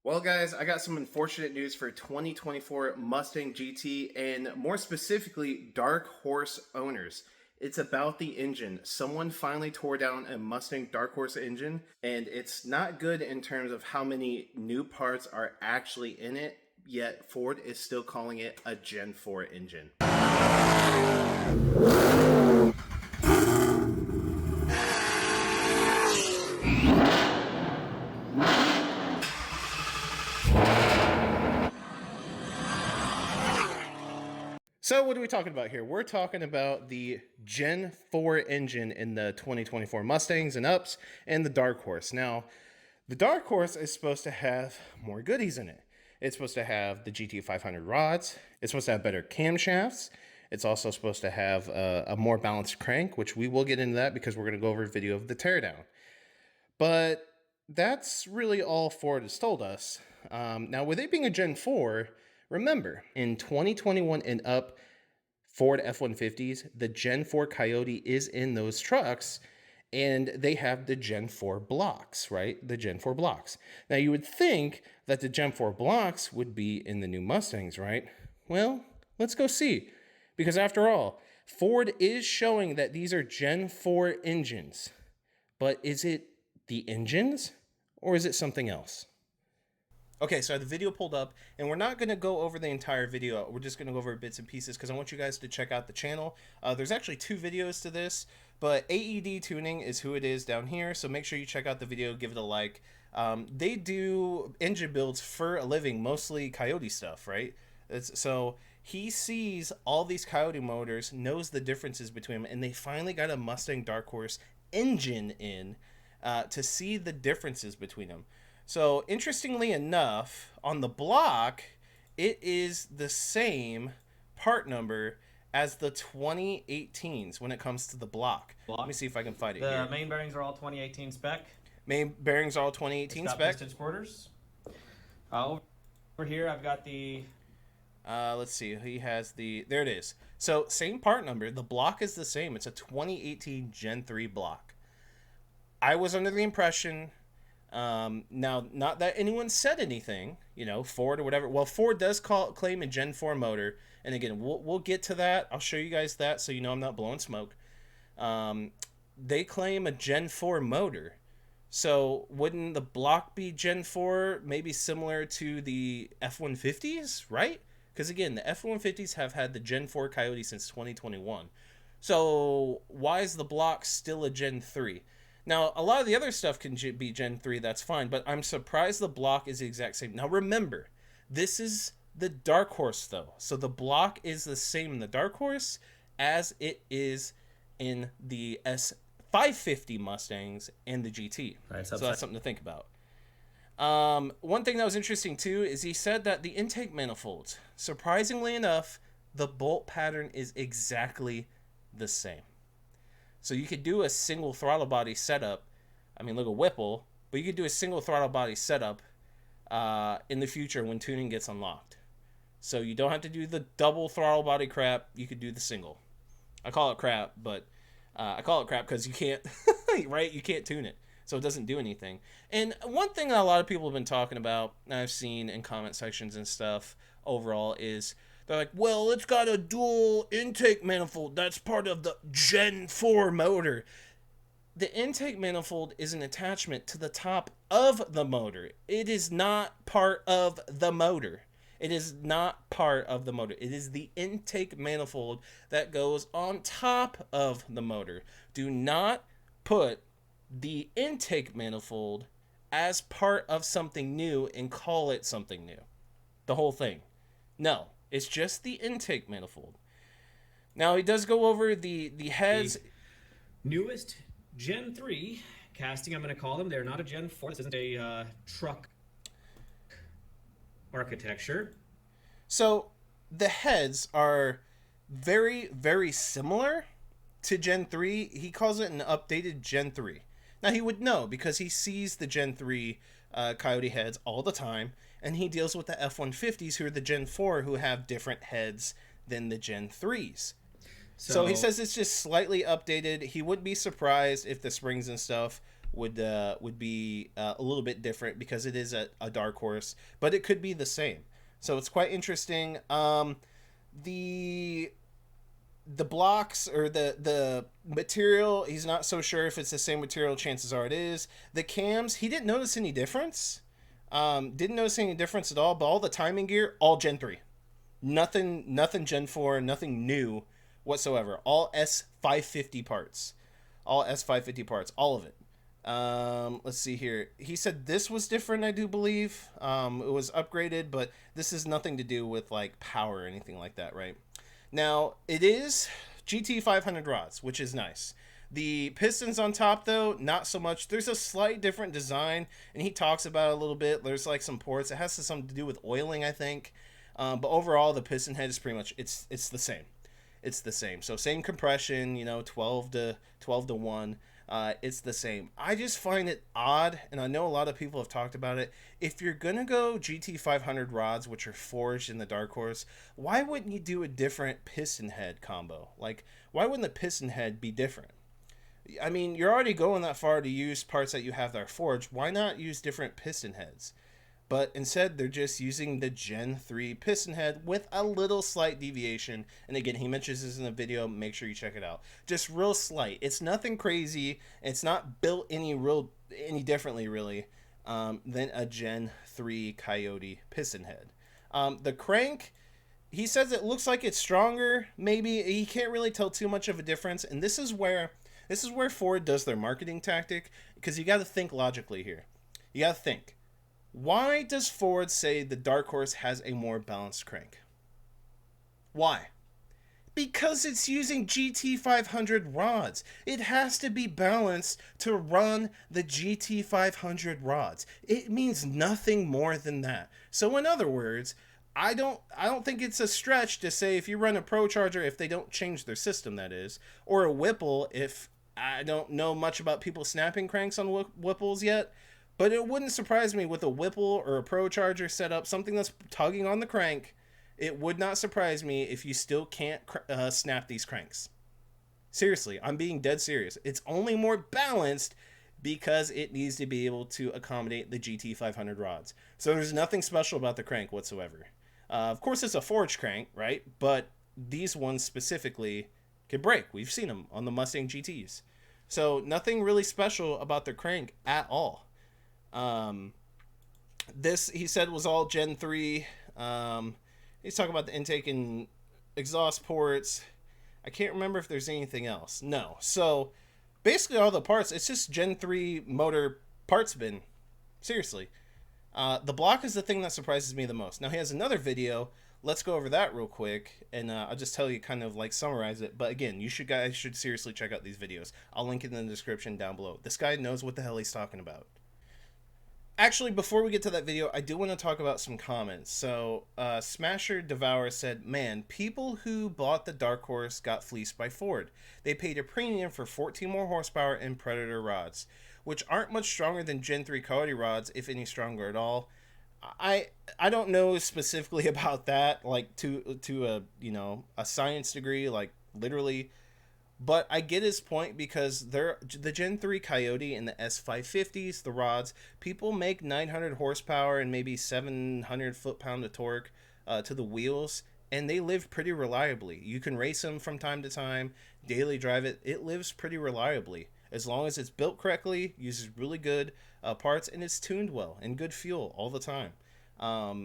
Well, guys, I got some unfortunate news for 2024 Mustang GT and more specifically, Dark Horse owners. It's about the engine. Someone finally tore down a Mustang Dark Horse engine, and it's not good in terms of how many new parts are actually in it, yet Ford is still calling it a Gen 4 engine. So what are we talking about here? We're talking about the Gen 4 engine in the 2024 Mustangs and Ups and the Dark Horse. Now, the Dark Horse is supposed to have more goodies in it. It's supposed to have the GT 500 rods. It's supposed to have better camshafts. It's also supposed to have a more balanced crank, which we will get into that because we're going to go over a video of the teardown. But that's really all Ford has told us. Now, with it being a Gen 4, remember, in 2021 and up Ford F-150s, the Gen 4 Coyote is in those trucks, and they have the Gen 4 blocks, right? The Gen 4 blocks. Now, you would think that the Gen 4 blocks would be in the new Mustangs, right? Well, let's go see. Because after all, Ford is showing that these are Gen 4 engines. But is it the engines, or is it something else? Okay, so I have the video pulled up, and we're not going to go over the entire video. We're just going to go over bits and pieces because I want you guys to check out the channel. There's actually 2 videos to this, but AED Tuning is who it is down here, so make sure you check out the video, give it a like. They do engine builds for a living, mostly Coyote stuff, right? So he sees all these Coyote motors, knows the differences between them, and they finally got a Mustang Dark Horse engine in to see the differences between them. So, interestingly enough, on the block, it is the same part number as the 2018s when it comes to the block. Let me see if I can find it here. The main bearings are all 2018 spec. Main bearings are all 2018 it's got spec. Piston quarters. Over here, I've got the... let's see. He has the... There it is. So, same part number. The block is the same. It's a 2018 Gen 3 block. I was under the impression... now, not that anyone said anything, you know, Ford or whatever. Well, Ford does claim a Gen 4 motor. And again, we'll get to that. I'll show you guys that so you know I'm not blowing smoke. They claim a Gen 4 motor. So wouldn't the block be Gen 4, maybe similar to the F-150s, right? Because again, the F-150s have had the Gen 4 Coyote since 2021. So why is the block still a Gen 3? Now, a lot of the other stuff can be Gen 3, that's fine, but I'm surprised the block is the exact same. Now, remember, this is the Dark Horse, though. So the block is the same in the Dark Horse as it is in the S550 Mustangs and the GT. Right, so that's something to think about. One thing that was interesting, too, is he said that the intake manifolds, surprisingly enough, the bolt pattern is exactly the same. So you could do a single throttle body setup. I mean, look at Whipple. But you could do a single throttle body setup in the future when tuning gets unlocked. So you don't have to do the double throttle body crap. You could do the single. I call it crap, but I call it crap because you can't, right? You can't tune it. So it doesn't do anything. And one thing that a lot of people have been talking about, and I've seen in comment sections and stuff overall, is they're like, well, it's got a dual intake manifold. That's part of the Gen 4 motor. The intake manifold is an attachment to the top of the motor. It is not part of the motor. It is not part of the motor. It is the intake manifold that goes on top of the motor. Do not put the intake manifold as part of something new and call it something new. The whole thing. No. It's just the intake manifold. Now, he does go over the heads. The newest Gen 3 casting, I'm going to call them. They're not a Gen 4. This isn't a truck architecture. So, the heads are very, very similar to Gen 3. He calls it an updated Gen 3. Now, he would know because he sees the Gen 3 Coyote heads all the time, and he deals with the F-150s, who are the Gen 4, who have different heads than the Gen 3s. So he says it's just slightly updated. He wouldn't be surprised if the springs and stuff would be a little bit different because it is a dark horse, but it could be the same. So it's quite interesting. The the blocks or the material, he's not so sure if it's the same material. Chances are it is. The cams, he didn't notice any difference. Didn't notice any difference at all. But all the timing gear, all Gen 3. Nothing Gen 4, nothing new whatsoever. All S550 parts. All S550 parts, all of it. Let's see here. He said this was different, I do believe. It was upgraded, but this has nothing to do with like power or anything like that, right? Now, it is GT 500 rods, which is nice. The pistons on top, though, not so much. There's a slight different design, and he talks about it a little bit. There's like some ports. It has something to do with oiling, I think. But overall, the piston head is pretty much it's the same. It's the same. So same compression, 12 to 1. It's the same. I just find it odd, and I know a lot of people have talked about it. If you're gonna go GT 500 rods, which are forged in the Dark Horse, why wouldn't you do a different piston head combo? Like, why wouldn't the piston head be different? I mean, you're already going that far to use parts that you have that are forged. Why not use different piston heads? But instead, they're just using the Gen 3 piston head with a little slight deviation. And again, he mentions this in the video. Make sure you check it out. Just real slight. It's nothing crazy. It's not built any differently, really, than a Gen 3 Coyote piston head. The crank, he says it looks like it's stronger. Maybe he can't really tell too much of a difference. And this is where Ford does their marketing tactic, because you got to think logically here. You got to think. Why does Ford say the Dark Horse has a more balanced crank? Why? Because it's using GT 500 rods. It has to be balanced to run the GT 500 rods. It means nothing more than that. So in other words, I don't think it's a stretch to say if you run a Pro Charger, if they don't change their system, that is, or a Whipple, if I don't know much about people snapping cranks on Whipples yet. But it wouldn't surprise me with a Whipple or a Pro Charger setup, something that's tugging on the crank. It would not surprise me if you still can't snap these cranks. Seriously, I'm being dead serious. It's only more balanced because it needs to be able to accommodate the GT 500 rods. So there's nothing special about the crank whatsoever. Of course, it's a forged crank, right? But these ones specifically can break. We've seen them on the Mustang GTs. So nothing really special about the crank at all. This, he said, was all Gen 3. He's talking about the intake and exhaust ports. I can't remember if there's anything else. No. So basically all the parts, it's just Gen 3 motor parts bin. Seriously. The block is the thing that surprises me the most. Now he has another video. Let's go over that real quick, and I'll just tell you, kind of like summarize it. But again, guys should seriously check out these videos. I'll link it in the description down below. This guy knows what the hell he's talking about. Actually, before we get to that video, I do want to talk about some comments. So, Smasher Devour said, man, people who bought the Dark Horse got fleeced by Ford. They paid a premium for 14 more horsepower and Predator rods, which aren't much stronger than Gen 3 Coyote rods, if any stronger at all. I don't know specifically about that, like to a science degree, like literally. But I get his point, because the Gen 3 Coyote and the S550s, the rods, people make 900 horsepower and maybe 700 foot-pound of torque to the wheels, and they live pretty reliably. You can race them from time to time, daily drive it. It lives pretty reliably. As long as it's built correctly, uses really good parts, and it's tuned well, and good fuel all the time.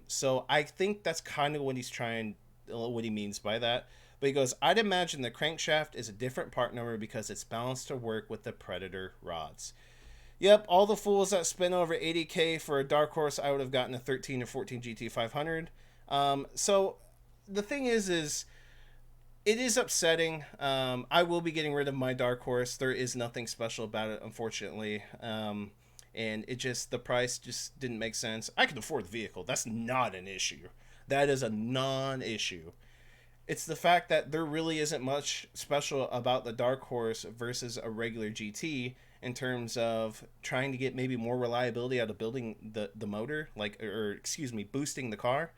So I think that's kind of what he means by that. But he goes, I'd imagine the crankshaft is a different part number because it's balanced to work with the Predator rods. Yep, all the fools that spent over $80K for a Dark Horse, I would have gotten a 13 or 14 GT 500. So the thing is it is upsetting. I will be getting rid of my Dark Horse. There is nothing special about it, unfortunately. And the price just didn't make sense. I can afford the vehicle. That's not an issue. That is a non-issue. It's the fact that there really isn't much special about the Dark Horse versus a regular GT in terms of trying to get maybe more reliability out of building the motor, boosting the car.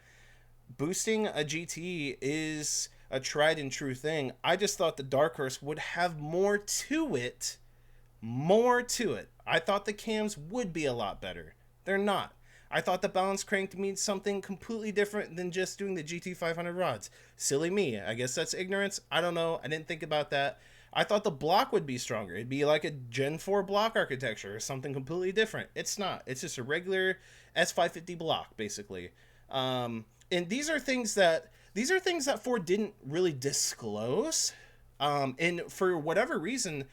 Boosting a GT is a tried and true thing. I just thought the Dark Horse would have more to it. I thought the cams would be a lot better. They're not. I thought the balance crank means something completely different than just doing the GT500 rods. Silly me. I guess that's ignorance. I don't know. I didn't think about that. I thought the block would be stronger. It'd be like a Gen 4 block architecture or something completely different. It's not. It's just a regular S550 block, basically. And these are things that Ford didn't really disclose. And for whatever reason,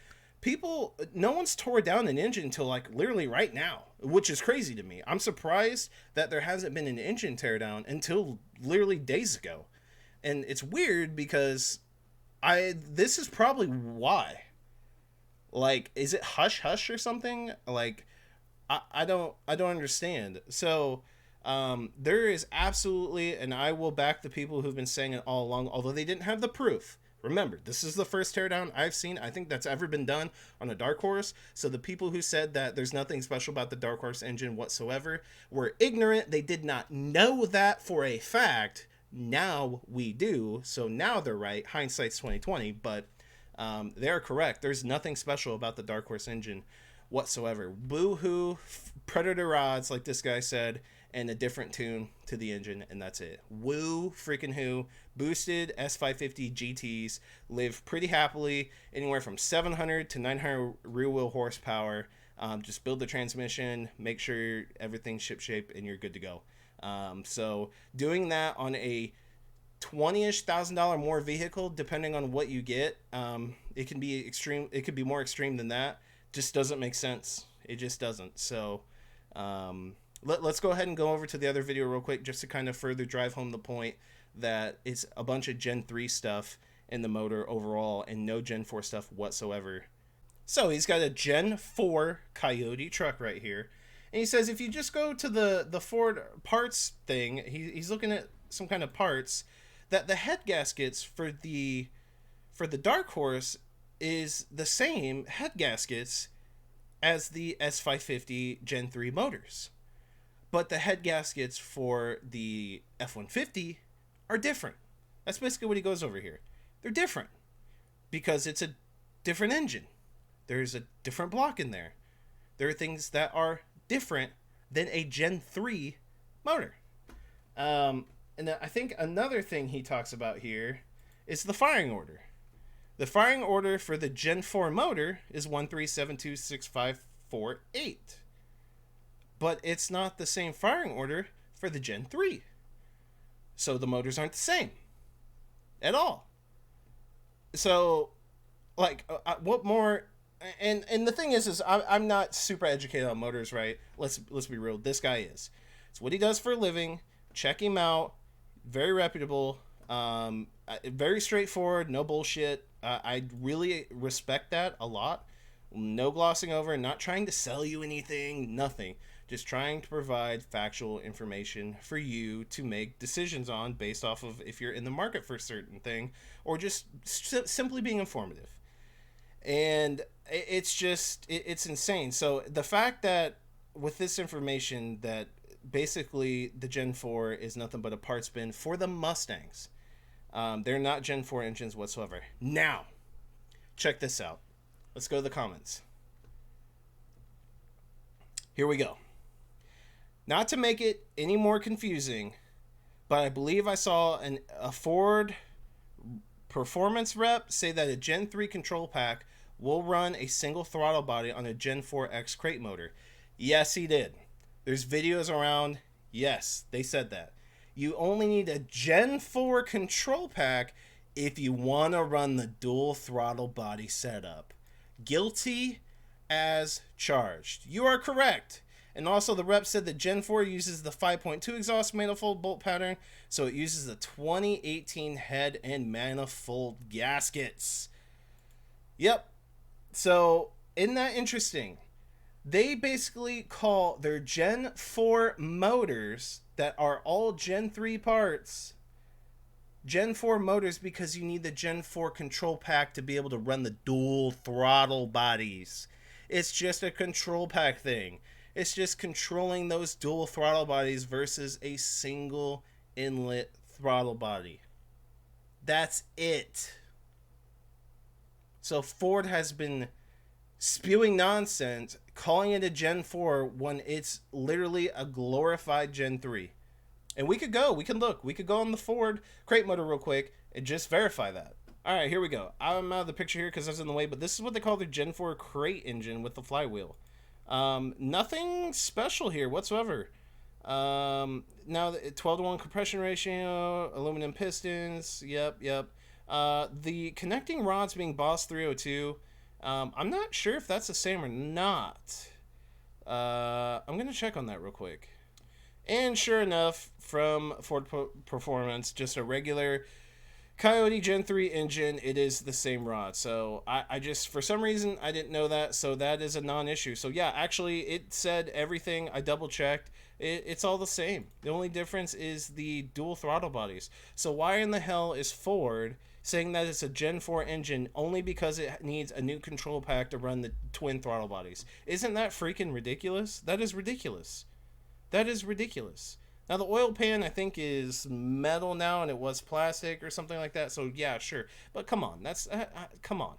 no one's tore down an engine until like literally right now, which is crazy to me. I'm surprised that there hasn't been an engine teardown until literally days ago. And it's weird because this is probably why. Like, is it hush hush or something? Like, I don't understand. So there is absolutely, and I will back the people who've been saying it all along, although they didn't have the proof. Remember, this is the first teardown I've seen, I think, that's ever been done on a Dark Horse. So the people who said that there's nothing special about the Dark Horse engine whatsoever were ignorant. They did not know that for a fact. Now we do. So now they're right. Hindsight's 2020, but they're correct. There's nothing special about the Dark Horse engine whatsoever. Boo-hoo, Predator rods, like this guy said, and a different tune to the engine, and that's it. Woo freaking who. Boosted S550 GTs live pretty happily, anywhere from 700 to 900 rear wheel horsepower. Just build the transmission, make sure everything's shipshape, and you're good to go. So doing that on a $20,000 more vehicle, depending on what you get, it can be extreme. It could be more extreme than that. Just doesn't make sense. It just doesn't. So let's go ahead and go over to the other video real quick, just to kind of further drive home the point that it's a bunch of Gen 3 stuff in the motor overall and no Gen 4 stuff whatsoever. So he's got a Gen 4 Coyote truck right here. And he says if you just go to the Ford parts thing, he's looking at some kind of parts, that the head gaskets for the Dark Horse is the same head gaskets as the S550 Gen 3 motors. But the head gaskets for the F-150 are different. That's basically what he goes over here. They're different because it's a different engine. There's a different block in there. There are things that are different than a Gen 3 motor. And I think another thing he talks about here is the firing order. The firing order for the Gen 4 motor is 1372654 but it's not the same firing order for the Gen 3. So the motors aren't the same at all. So, like, what more? And the thing is I'm not super educated on motors, right? Let's be real. This guy is. It's what he does for a living. Check him out. Very reputable. Very straightforward. No bullshit. I really respect that a lot. No glossing over. Not trying to sell you anything. Nothing. Just trying to provide factual information for you to make decisions on based off of if you're in the market for a certain thing or just simply being informative. And it's insane. So the fact that with this information that basically the Gen 4 is nothing but a parts bin for the Mustangs. They're not Gen 4 engines whatsoever. Now, check this out. Let's go to the comments. Here we go. Not to make it any more confusing, but I believe I saw a Ford performance rep say that a Gen 3 control pack will run a single throttle body on a Gen 4X crate motor. Yes, he did. There's videos around. Yes, they said that. You only need a Gen 4 control pack if you want to run the dual throttle body setup. Guilty as charged. You are correct. And also the rep said that Gen 4 uses the 5.2 exhaust manifold bolt pattern, so it uses the 2018 head and manifold gaskets. Yep. So, isn't that interesting? They basically call their Gen 4 motors that are all Gen 3 parts Gen 4 motors because you need the Gen 4 control pack to be able to run the dual throttle bodies. It's just a control pack thing. It's just controlling those dual throttle bodies versus a single inlet throttle body. That's it. So Ford has been spewing nonsense, calling it a Gen 4 when it's literally a glorified Gen 3. And we could look. We could go on the Ford crate motor real quick and just verify that. All right, here we go. I'm out of the picture here because I was in the way, but this is what they call the Gen 4 crate engine with the flywheel. Nothing special here whatsoever. Now, the 12-to-1 compression ratio, aluminum pistons, yep. The connecting rods being Boss 302, I'm not sure if that's the same or not. I'm going to check on that real quick. And sure enough, from Ford Performance, just a regular Coyote Gen 3 engine, it is the same rod. So I just, for some reason, I didn't know that. So that is a non-issue. So yeah, actually, it said everything. I double-checked. It's all the same. The only difference is the dual throttle bodies. So why in the hell is Ford saying that it's a Gen 4 engine only because it needs a new control pack to run the twin throttle bodies? Isn't that freaking ridiculous? That is ridiculous. That is ridiculous. Now, the oil pan, I think, is metal now, and it was plastic or something like that. So, yeah, sure. But come on. Come on.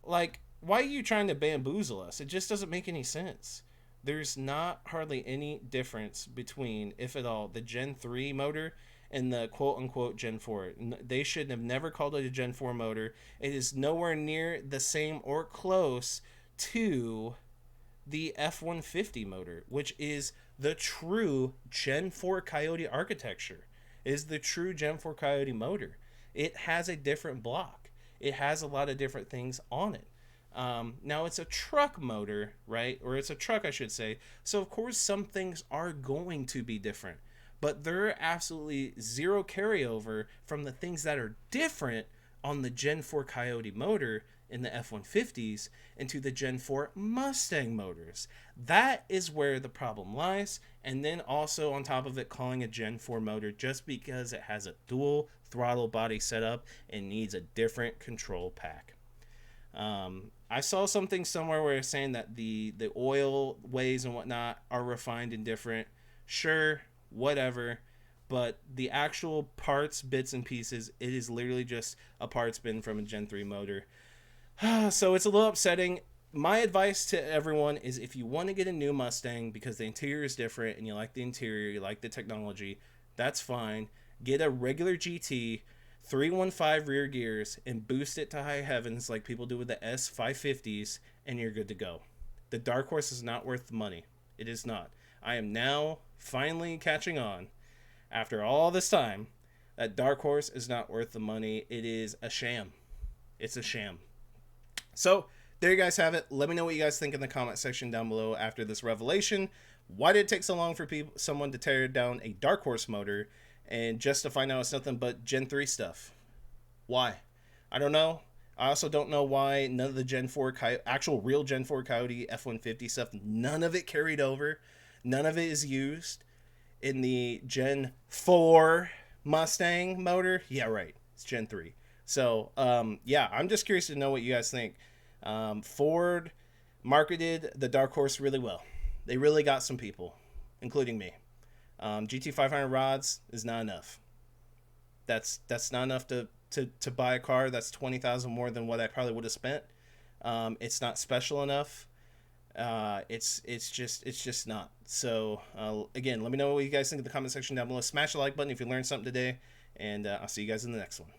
Like, why are you trying to bamboozle us? It just doesn't make any sense. There's not hardly any difference between, if at all, the Gen 3 motor and the quote-unquote Gen 4. They should have never called it a Gen 4 motor. It is nowhere near the same or close to the F-150 motor, which is the true Gen 4 Coyote architecture. It is the true Gen 4 Coyote motor. It has a different block. It has a lot of different things on it. Now, it's a truck motor, right? Or it's a truck, I should say. So, of course, some things are going to be different. But there are absolutely zero carryover from the things that are different on the Gen 4 Coyote motor in the F-150s into the Gen 4 Mustang motors. That is where the problem lies. And then also on top of it, calling a Gen 4 motor just because it has a dual throttle body setup and needs a different control pack. I saw something somewhere where it's saying that the oil ways and whatnot are refined and different. Sure, whatever. But the actual parts, bits, and pieces, it is literally just a parts bin from a Gen 3 motor. So it's a little upsetting. My advice to everyone is if you want to get a new Mustang because the interior is different and you like the interior, you like the technology, that's fine. Get a regular GT, 315 rear gears, and boost it to high heavens like people do with the S550s, and you're good to go. The Dark Horse is not worth the money. It is not. I am now finally catching on, after all this time, that Dark Horse is not worth the money. It is a sham. It's a sham. So, there you guys have it. Let me know what you guys think in the comment section down below after this revelation. Why did it take so long for someone to tear down a Dark Horse motor and just to find out it's nothing but Gen 3 stuff? Why? I don't know. I also don't know why none of the Gen 4 actual real Gen 4 Coyote F-150 stuff, none of it carried over. None of it is used in the Gen 4 Mustang motor. Yeah, right. It's Gen 3. So, yeah, I'm just curious to know what you guys think. Ford marketed the Dark Horse really well. They really got some people, including me. GT500 rods is not enough. That's not enough to buy a car that's $20,000 more than what I probably would have spent. It's not special enough. It's just not. So again, let me know what you guys think in the comment section down below. Smash the like button if you learned something today, and I'll see you guys in the next one.